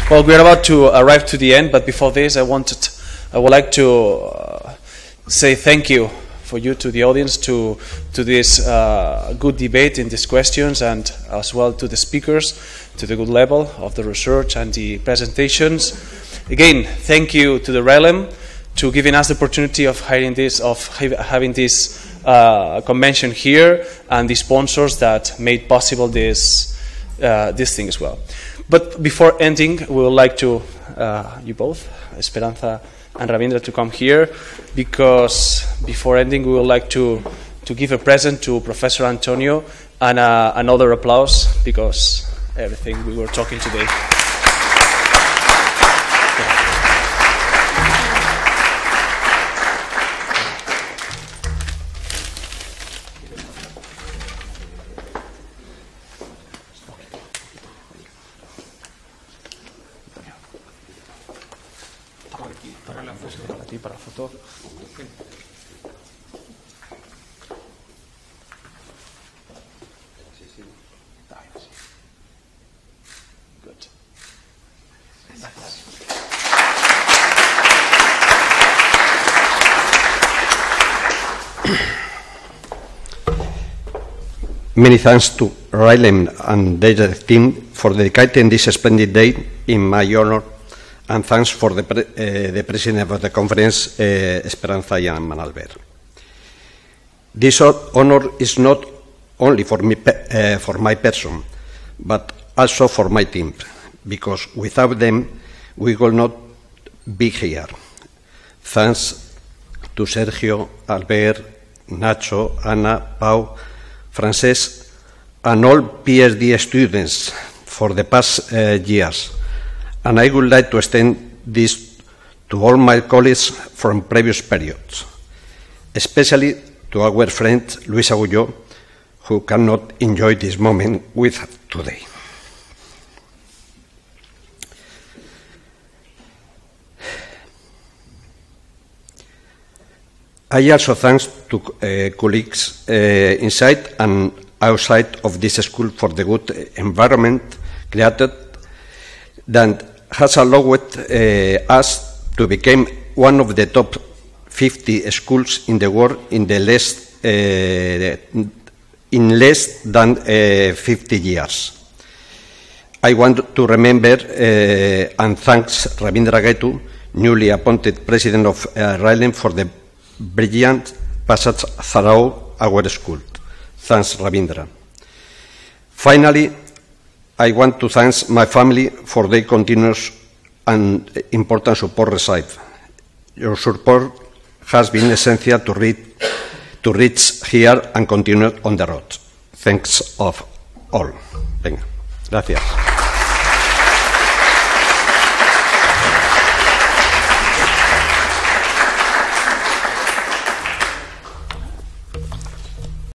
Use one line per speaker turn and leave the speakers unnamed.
Well, we are about to arrive to the end, but before this, I would like to say thank you for you to the audience, to this good debate in these questions, and as well to the speakers, to the good level of the research and the presentations. Again, thank you to the Rilem to giving us the opportunity of having this convention here, and the sponsors that made possible this thing as well. But before ending, we would like to, you both, Esperanza and Ravindra, to come here, because before ending, we would like to give a present to Professor Antonio and another applause, because everything we were talking today. Para la foto. Good.
Many thanks to Rilem and their team for dedicating this splendid day in my honor, and thanks for the president of the conference, Esperanza and Manalver. This honor is not only for me, for my person, but also for my team, because without them, we will not be here. Thanks to Sergio, Albert, Nacho, Ana, Pau, Frances, and all PhD students for the past years. And I would like to extend this to all my colleagues from previous periods, especially to our friend Luis Agullo, who cannot enjoy this moment with us today. I also thank to colleagues inside and outside of this school for the good environment created that has allowed us to become one of the top 50 schools in the world in less than 50 years. I want to remember and thanks Ravindra Gaitu, newly appointed president of Rilem, for the brilliant passage through our school. Thanks, Ravindra. Finally, I want to thank my family for their continuous and important support received. Your support has been essential to reach here and continue on the road. Thanks of all. Venga. Gracias.